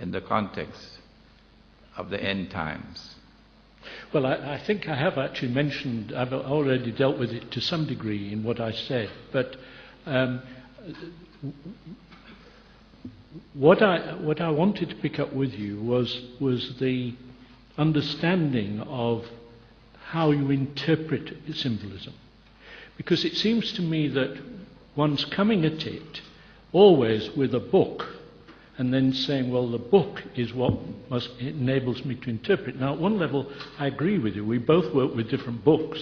in the context of the end times? Well, I think I have actually mentioned, I've already dealt with it to some degree in what I said, but what I wanted to pick up with you was the understanding of how you interpret symbolism. Because it seems to me that one's coming at it always with a book and then saying, well, the book is what enables me to interpret. Now, at one level, I agree with you. We both work with different books.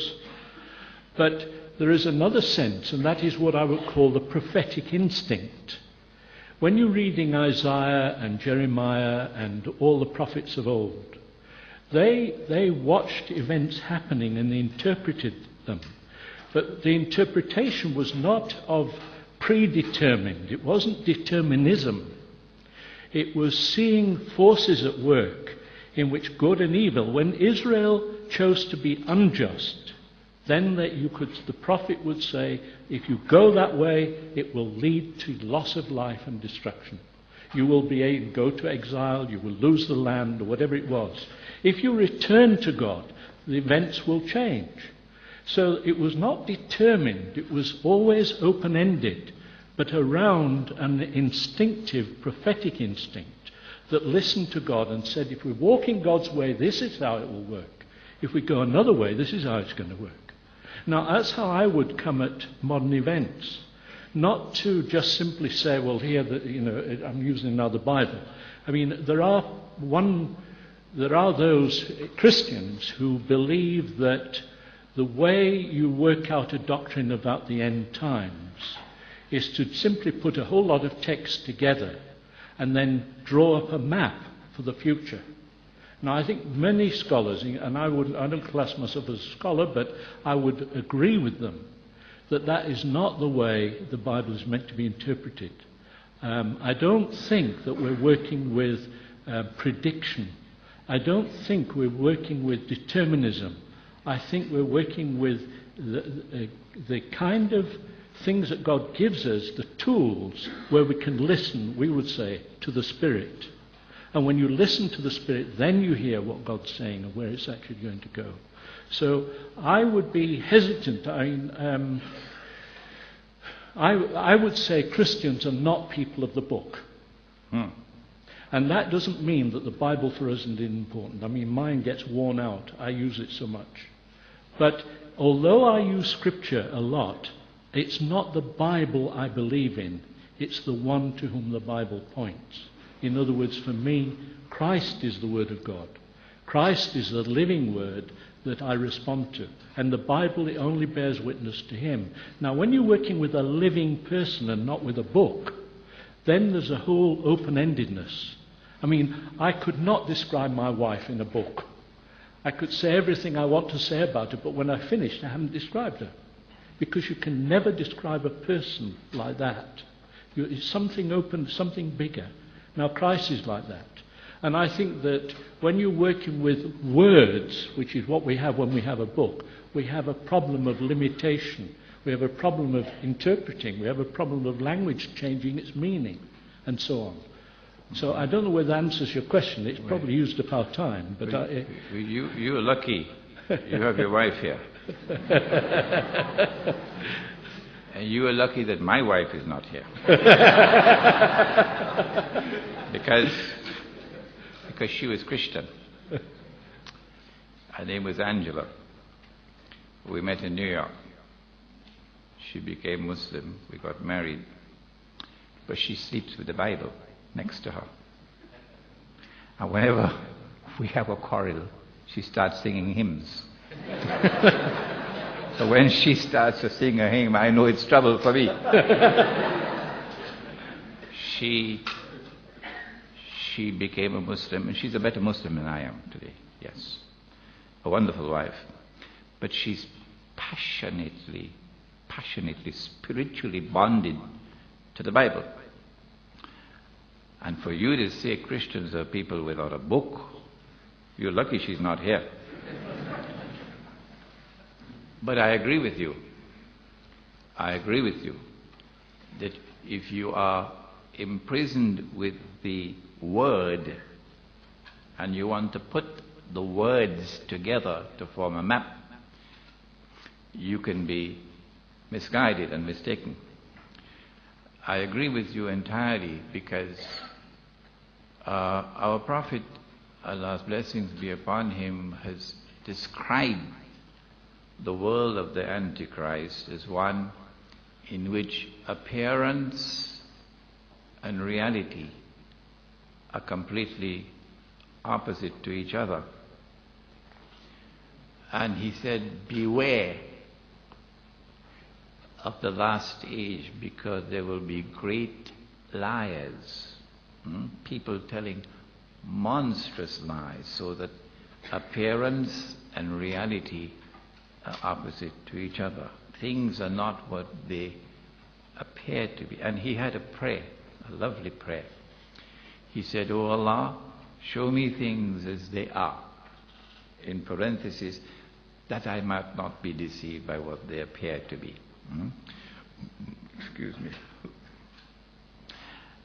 But there is another sense, and that is what I would call the prophetic instinct. When you're reading Isaiah and Jeremiah and all the prophets of old, they watched events happening and they interpreted them. But the interpretation was not of predetermined. It wasn't determinism. It was seeing forces at work in which good and evil, when Israel chose to be unjust, then the prophet would say, if you go that way, it will lead to loss of life and destruction. You will be able to go to exile, you will lose the land, or whatever it was. If you return to God, the events will change. So it was not determined, it was always open-ended, but around an instinctive, prophetic instinct that listened to God and said, if we walk in God's way, this is how it will work. If we go another way, this is how it's going to work. Now, that's how I would come at modern events. Not to just simply say, well, here, I'm using now the Bible. I mean, there are those Christians who believe that the way you work out a doctrine about the end times is to simply put a whole lot of text together and then draw up a map for the future. Now, I think many scholars, and I don't class myself as a scholar, but I would agree with them, that is not the way the Bible is meant to be interpreted. I don't think that we're working with prediction. I don't think we're working with determinism. I think we're working with the kind of things that God gives us, the tools where we can listen, we would say, to the Spirit. And when you listen to the Spirit, then you hear what God's saying and where it's actually going to go. So I would be hesitant. I would say Christians are not people of the book. And that doesn't mean that the Bible for us isn't important. I mean, mine gets worn out. I use it so much. But although I use Scripture a lot, it's not the Bible I believe in. It's the one to whom the Bible points. In other words, for me, Christ is the Word of God. Christ is the living Word that I respond to. And the Bible, it only bears witness to Him. Now, when you're working with a living person and not with a book, then there's a whole open-endedness. I mean, I could not describe my wife in a book. I could say everything I want to say about her, but when I finished, I haven't described her. Because you can never describe a person like that. It's something open, something bigger. Now, Christ is like that. And I think that when you're working with words, which is what we have when we have a book, we have a problem of limitation. We have a problem of interpreting. We have a problem of language changing its meaning, and so on. So I don't know whether that answers your question. It's probably used up our time. But you're lucky. You have your wife here. And you are lucky that my wife is not here. because she was Christian. Her name was Angela. We met in New York. She became Muslim. We got married. But she sleeps with the Bible next to her. And whenever we have a quarrel, she starts singing hymns. So when she starts to sing a hymn, I know it's trouble for me. She became a Muslim, and she's a better Muslim than I am today, yes. A wonderful wife. But she's passionately, spiritually bonded to the Bible. And for you to say Christians are people without a book, you're lucky she's not here. But I agree with you. I agree with you that if you are imprisoned with the word and you want to put the words together to form a map, you can be misguided and mistaken. I agree with you entirely, because our Prophet, Allah's blessings be upon him, has described the world of the Antichrist as one in which appearance and reality are completely opposite to each other. And he said, beware of the last age, because there will be great liars, people telling monstrous lies, so that appearance and reality are opposite to each other. Things are not what they appear to be. And he had a prayer, a lovely prayer. He said, "O Allah, show me things as they are," in parentheses, that I might not be deceived by what they appear to be. Excuse me.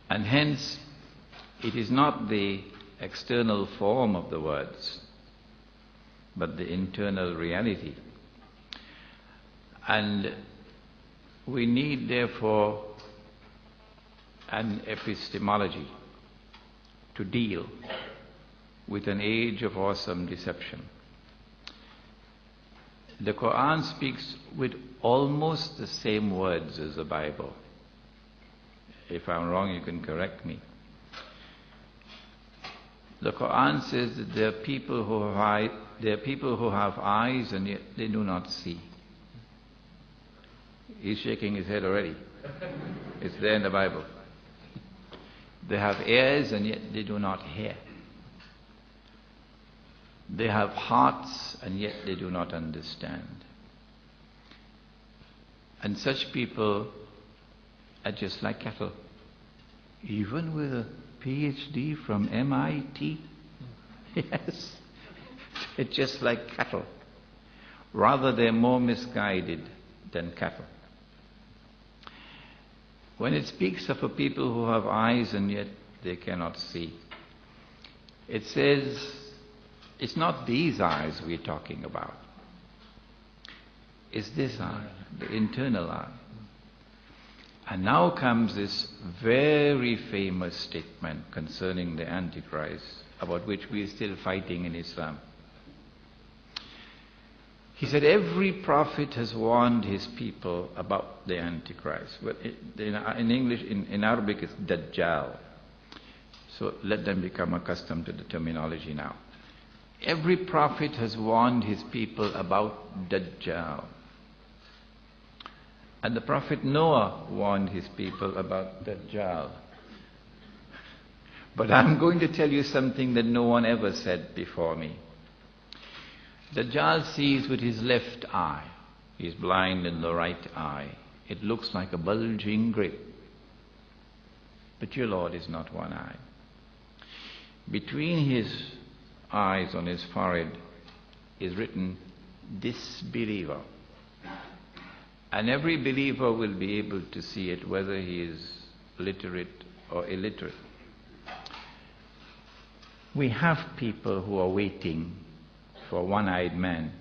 And hence, it is not the external form of the words, but the internal reality. And we need, therefore, an epistemology to deal with an age of awesome deception. The Quran speaks with almost the same words as the Bible. If I'm wrong, you can correct me. The Quran says that there are people who have eyes and yet they do not see. He's shaking his head already. It's there in the Bible. They have ears and yet they do not hear. They have hearts and yet they do not understand. And such people are just like cattle. Even with a PhD from MIT, yes, they're just like cattle. Rather, they're more misguided than cattle. When it speaks of a people who have eyes and yet they cannot see, it says, it's not these eyes we're talking about. It's this eye, the internal eye. And now comes this very famous statement concerning the Antichrist, about which we are still fighting in Islam. He said, every prophet has warned his people about the Antichrist. Well, in English, in Arabic, it's Dajjal. So let them become accustomed to the terminology now. Every prophet has warned his people about Dajjal. And the prophet Noah warned his people about Dajjal. But I'm going to tell you something that no one ever said before me. Dajjal sees with his left eye. He's blind in the right eye. It looks like a bulging grape. But your Lord is not one eye. Between his eyes on his forehead is written, disbeliever. And every believer will be able to see it, whether he is literate or illiterate. We have people who are waiting for a one-eyed man.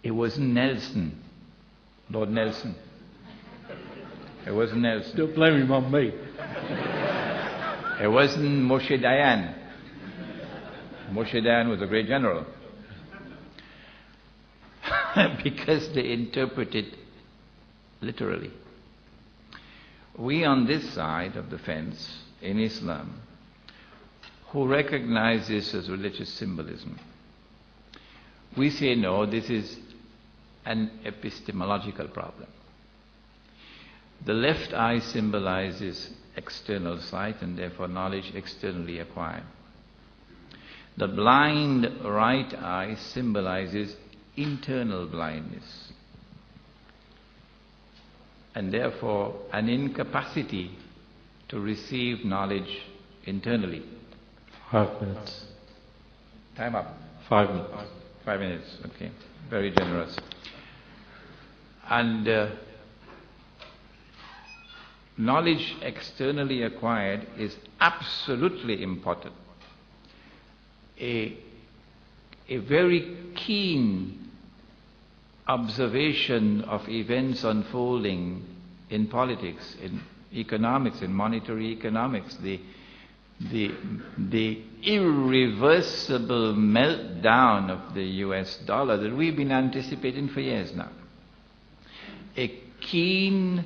It wasn't Nelson, Lord Nelson. It wasn't Nelson. Don't blame him on me. It wasn't Moshe Dayan. Moshe Dayan was a great general. Because they interpret it literally. We on this side of the fence, in Islam, who recognize this as religious symbolism, we say no, this is an epistemological problem. The left eye symbolizes external sight and therefore knowledge externally acquired. The blind right eye symbolizes internal blindness and therefore an incapacity to receive knowledge internally. 5 minutes. Time up. 5 minutes. 5 minutes, okay. Very generous. And knowledge externally acquired is absolutely important. A very keen observation of events unfolding in politics, in economics, in monetary economics, the irreversible meltdown of the US dollar that we've been anticipating for years now. A keen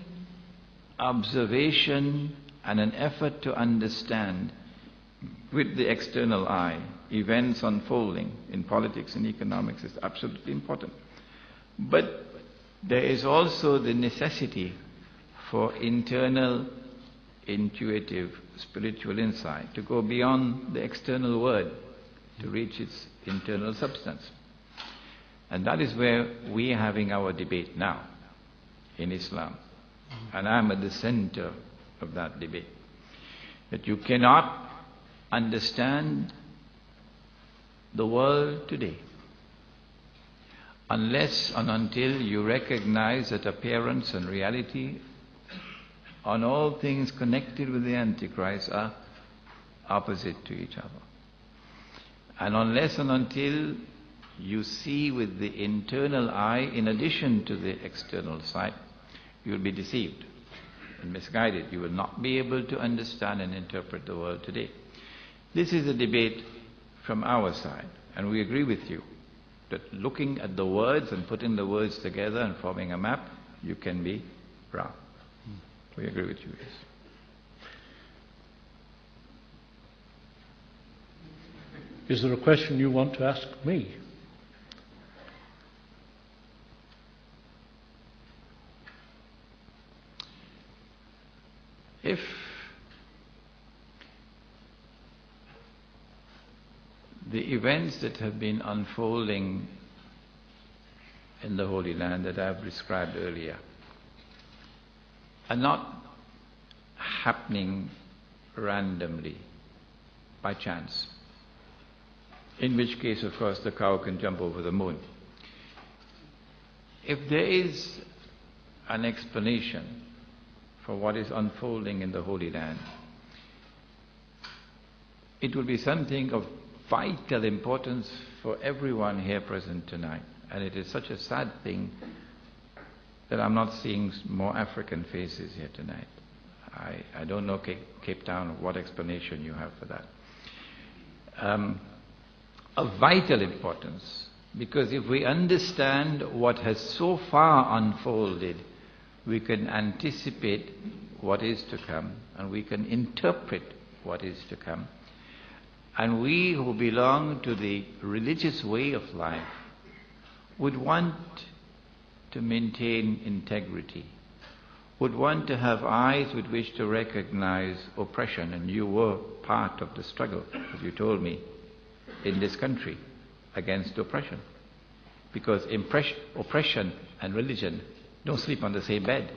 observation and an effort to understand with the external eye events unfolding in politics and economics is absolutely important. But there is also the necessity for internal, intuitive, spiritual insight to go beyond the external word to reach its internal substance. And that is where we are having our debate now in Islam. And I'm at the center of that debate. That you cannot understand the world today unless and until you recognize that appearance and reality on all things connected with the Antichrist are opposite to each other. And unless and until you see with the internal eye in addition to the external sight, you will be deceived and misguided. You will not be able to understand and interpret the world today. This is a debate from our side, and we agree with you that looking at the words and putting the words together and forming a map, you can be wrong. We agree with you, yes. Is there a question you want to ask me? If the events that have been unfolding in the Holy Land that I have described earlier are not happening randomly, by chance, in which case, of course, the cow can jump over the moon. If there is an explanation for what is unfolding in the Holy Land, it will be something of vital importance for everyone here present tonight. And it is such a sad thing that I'm not seeing more African faces here tonight. I don't know Cape Town, what explanation you have for that. Of vital importance, because if we understand what has so far unfolded, we can anticipate what is to come, and we can interpret what is to come. And we who belong to the religious way of life would want to maintain integrity, would want to have eyes with which to recognize oppression, and you were part of the struggle, as you told me, in this country against oppression. Because oppression and religion don't sleep on the same bed.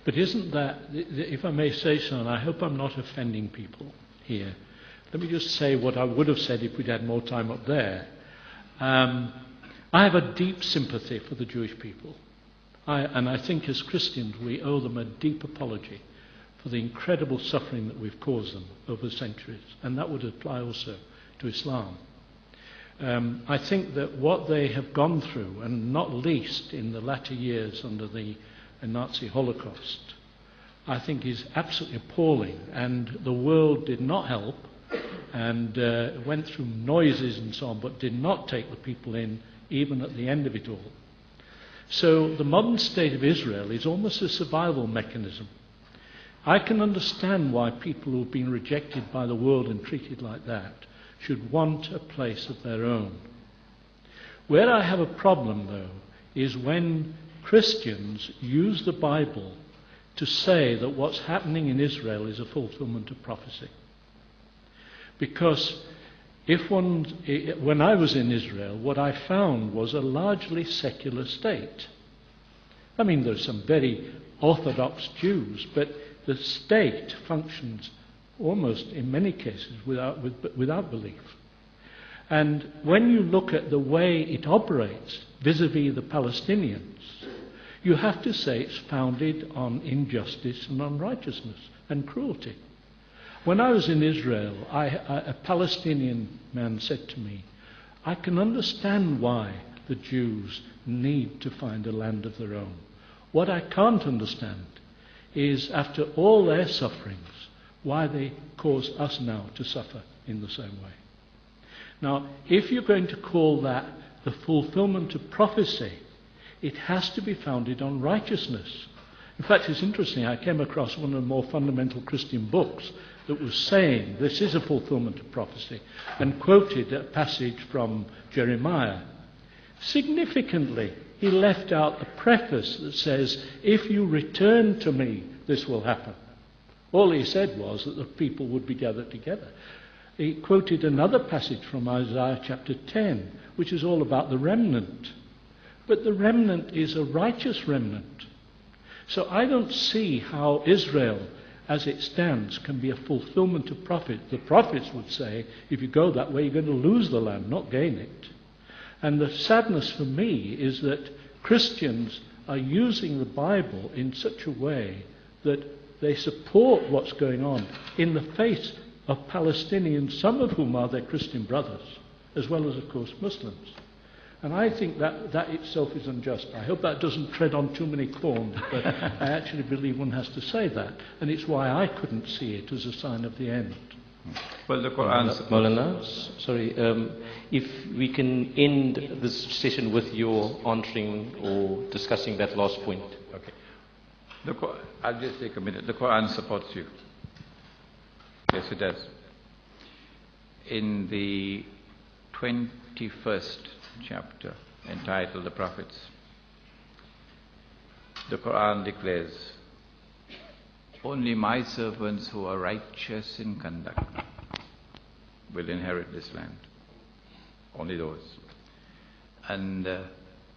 But isn't that, if I may say so, and I hope I'm not offending people here, let me just say what I would have said if we'd had more time up there. I have a deep sympathy for the Jewish people. And I think as Christians we owe them a deep apology for the incredible suffering that we've caused them over centuries. And that would apply also to Islam. I think that what they have gone through, and not least in the latter years under the Nazi Holocaust, I think is absolutely appalling. And the world did not help, and went through noises and so on, but did not take the people in, even at the end of it all. So the modern state of Israel is almost a survival mechanism. I can understand why people who have been rejected by the world and treated like that should want a place of their own. Where I have a problem, though, is when Christians use the Bible to say that what's happening in Israel is a fulfillment of prophecy. Because when I was in Israel, what I found was a largely secular state. I mean, there's some very orthodox Jews, but the state functions almost, in many cases, without belief. And when you look at the way it operates vis-à-vis the Palestinians, you have to say it's founded on injustice and unrighteousness and cruelty. When I was in Israel, a Palestinian man said to me, I can understand why the Jews need to find a land of their own. What I can't understand is, after all their sufferings, why they cause us now to suffer in the same way. Now, if you're going to call that the fulfillment of prophecy, it has to be founded on righteousness. In fact, it's interesting, I came across one of the more fundamental Christian books that was saying this is a fulfillment of prophecy, and quoted a passage from Jeremiah. Significantly, he left out the preface that says, if you return to me, this will happen. All he said was that the people would be gathered together. He quoted another passage from Isaiah chapter 10, which is all about the remnant. But the remnant is a righteous remnant. So I don't see how Israel, as it stands, can be a fulfillment of prophet. The prophets would say, if you go that way, you're going to lose the land, not gain it. And the sadness for me is that Christians are using the Bible in such a way that they support what's going on in the face of Palestinians, some of whom are their Christian brothers, as well as, of course, Muslims. And I think that itself is unjust. I hope that doesn't tread on too many corns, but I actually believe one has to say that. And it's why I couldn't see it as a sign of the end. Well, the Quran... Maulana, sorry, if we can end this session with your answering or discussing that last point. Okay. I'll just take a minute. The Quran supports you. Yes, it does. In the 21st chapter, entitled The Prophets, the Quran declares, only my servants who are righteous in conduct will inherit this land. Only those. And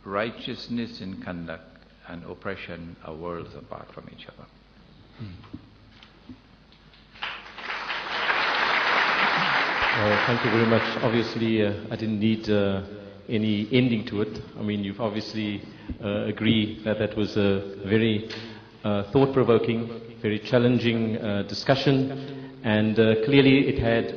righteousness in conduct and oppression are worlds apart from each other. Thank you very much. Obviously, I didn't need any ending to it. I mean, you've obviously agreed that that was a very thought-provoking, very challenging discussion, and clearly it had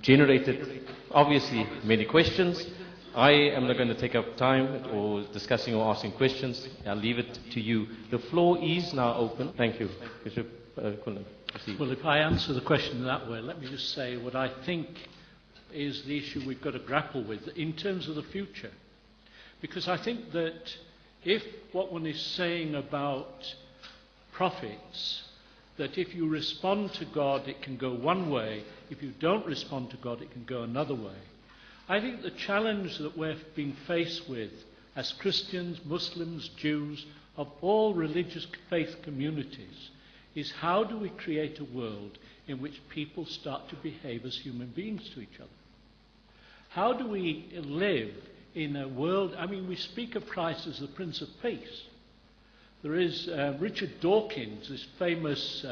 generated, obviously, many questions. I am not going to take up time or discussing or asking questions. I'll leave it to you. The floor is now open. Thank you. Bishop Kullen. Well, if I answer the question that way, let me just say what I think is the issue we've got to grapple with in terms of the future. Because I think that if what one is saying about prophets, that if you respond to God, it can go one way. If you don't respond to God, it can go another way. I think the challenge that we're being faced with as Christians, Muslims, Jews, of all religious faith communities, is how do we create a world in which people start to behave as human beings to each other? How do we live in a world, I mean, we speak of Christ as the Prince of Peace. There is Richard Dawkins, this famous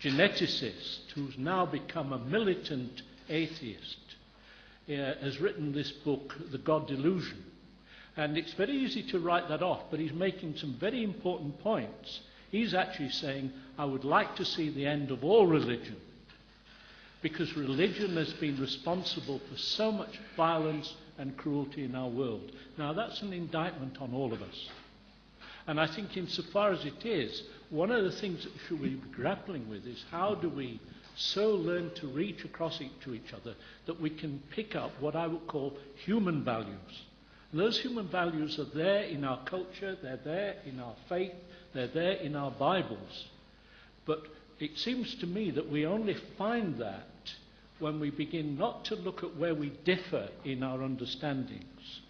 geneticist who's now become a militant atheist, has written this book, The God Delusion. And it's very easy to write that off, but he's making some very important points. He's actually saying, I would like to see the end of all religion, because religion has been responsible for so much violence and cruelty in our world. Now, that's an indictment on all of us. And I think insofar as it is, one of the things that we should be grappling with is how do we so learn to reach across to each other that we can pick up what I would call human values. And those human values are there in our culture, they're there in our faith, they're there in our Bibles. But it seems to me that we only find that when we begin not to look at where we differ in our understandings,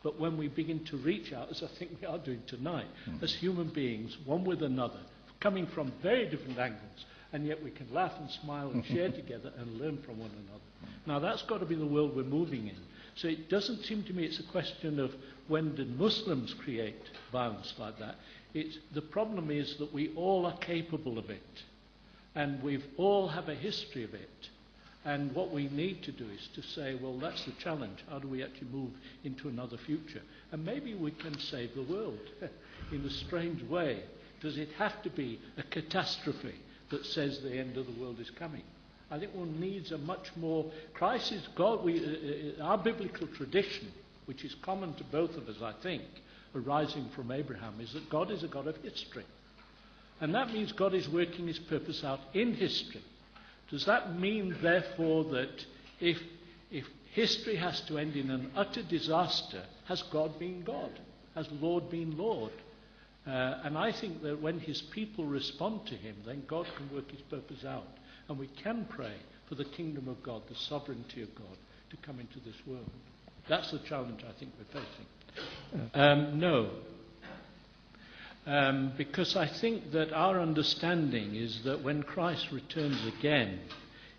but when we begin to reach out, as I think we are doing tonight, as human beings, one with another, coming from very different angles, and yet we can laugh and smile and share together and learn from one another. Now, that's got to be the world we're moving in. So it doesn't seem to me it's a question of when did Muslims create violence like that. The problem is that we all are capable of it, and we all have a history of it. And what we need to do is to say, well, that's the challenge. How do we actually move into another future? And maybe we can save the world in a strange way. Does it have to be a catastrophe that says the end of the world is coming? I think one needs a much more... Christ is God. Our biblical tradition, which is common to both of us, I think, arising from Abraham, is that God is a God of history. And that means God is working his purpose out in history. Does that mean, therefore, that if history has to end in an utter disaster, has God been God? Has Lord been Lord? And I think that when his people respond to him, then God can work his purpose out. And we can pray for the kingdom of God, the sovereignty of God, to come into this world. That's the challenge I think we're facing. No. Because I think that our understanding is that when Christ returns again,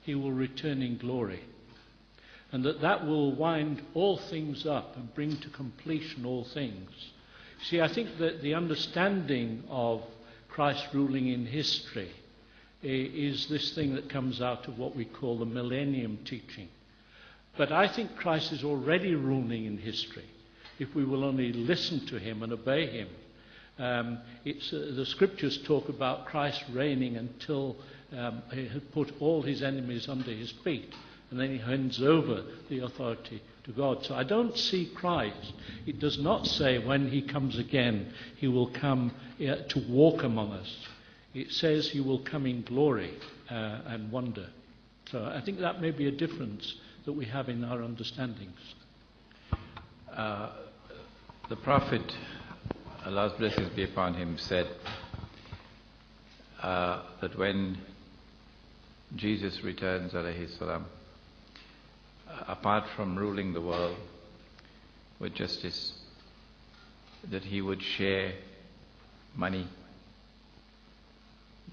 he will return in glory. And that will wind all things up and bring to completion all things. See, I think that the understanding of Christ ruling in history is this thing that comes out of what we call the millennium teaching. But I think Christ is already ruling in history, if we will only listen to him and obey him. The scriptures talk about Christ reigning until he had put all his enemies under his feet, and then he hands over the authority to God. So I don't see Christ. It does not say when he comes again he will come to walk among us. It says he will come in glory and wonder. So I think that may be a difference that we have in our understandings. The prophet, Allah's blessings be upon him, said that when Jesus returns, alayhi salam, apart from ruling the world with justice, that he would share money,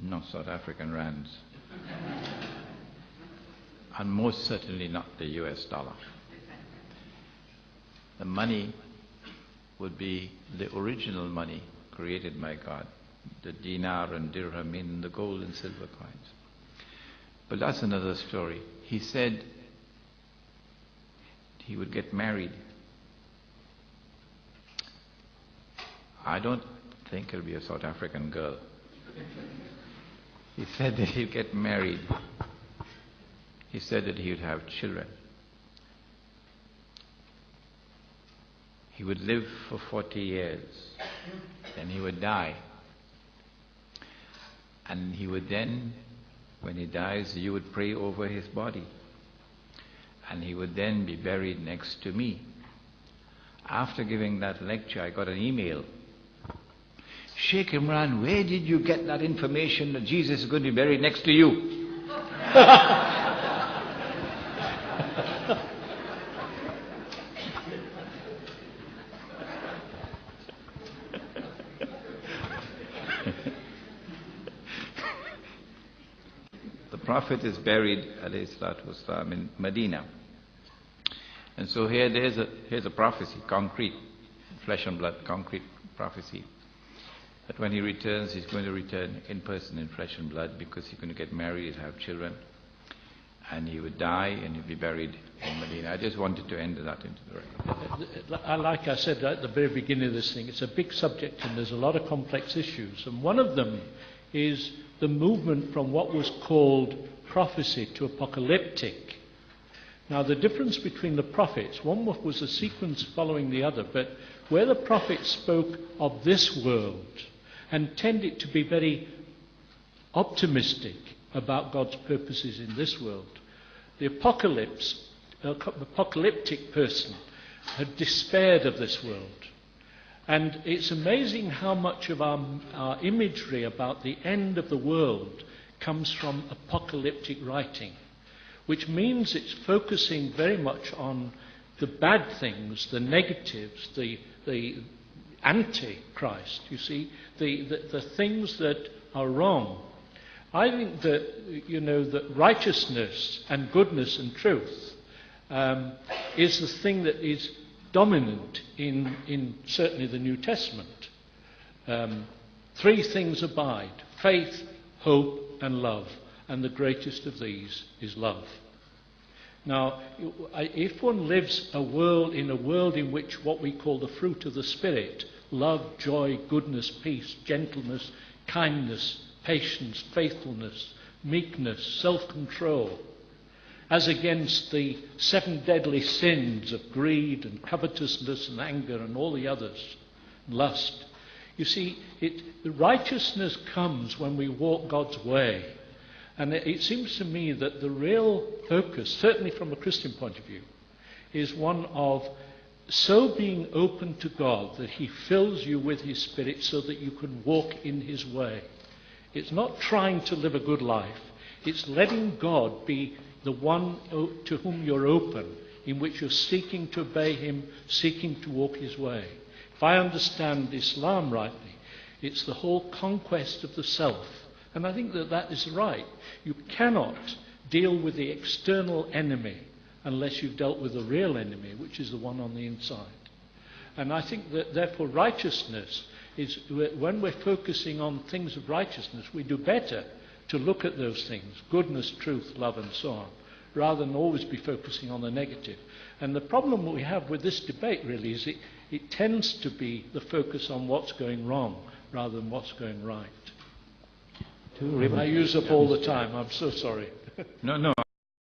no South African rands, and most certainly not the US dollar. The money would be the original money created by God, the dinar and dirham in the gold and silver coins. But that's another story. He said he would get married. I don't think it'll be a South African girl. He said that he'd get married. He said that he would have children. He would live for 40 years. Then he would die. And he would then, when he dies, you would pray over his body. And he would then be buried next to me. After giving that lecture, I got an email. Sheikh Imran, where did you get that information that Jesus is going to be buried next to you? The Prophet is buried, alayhi salatu wasalam, in Medina. And so here's a prophecy, concrete, flesh and blood, concrete prophecy. That when he returns, he's going to return in person, in flesh and blood, because he's going to get married, have children, and he would die and he'd be buried in Medina. I just wanted to enter that into the record. Like I said at the very beginning of this thing, it's a big subject and there's a lot of complex issues. And one of them is the movement from what was called prophecy to apocalyptic. Now, the difference between the prophets, one was a sequence following the other, but where the prophets spoke of this world and tended to be very optimistic about God's purposes in this world, the apocalyptic person had despaired of this world. And it's amazing how much of our imagery about the end of the world comes from apocalyptic writing, which means it's focusing very much on the bad things, the negatives, the anti-Christ, you see, the things that are wrong. I think that, that righteousness and goodness and truth is the thing that is dominant in certainly the New Testament. 3 things abide: faith, hope, and love. And the greatest of these is love. Now, if one lives in a world in which what we call the fruit of the Spirit, love, joy, goodness, peace, gentleness, kindness, patience, faithfulness, meekness, self-control, as against the 7 deadly sins of greed and covetousness and anger and all the others, lust. You see, righteousness comes when we walk God's way. And it seems to me that the real focus, certainly from a Christian point of view, is one of so being open to God that he fills you with his Spirit so that you can walk in his way. It's not trying to live a good life. It's letting God be the one to whom you're open, in which you're seeking to obey him, seeking to walk his way. If I understand Islam rightly, it's the whole conquest of the self. And I think that that is right. You cannot deal with the external enemy unless you've dealt with the real enemy, which is the one on the inside. And I think that, therefore, righteousness is, when we're focusing on things of righteousness, we do better to look at those things, goodness, truth, love, and so on, rather than always be focusing on the negative. And the problem we have with this debate, really, is it tends to be the focus on what's going wrong rather than what's going right. I use up all the time. I'm so sorry. No.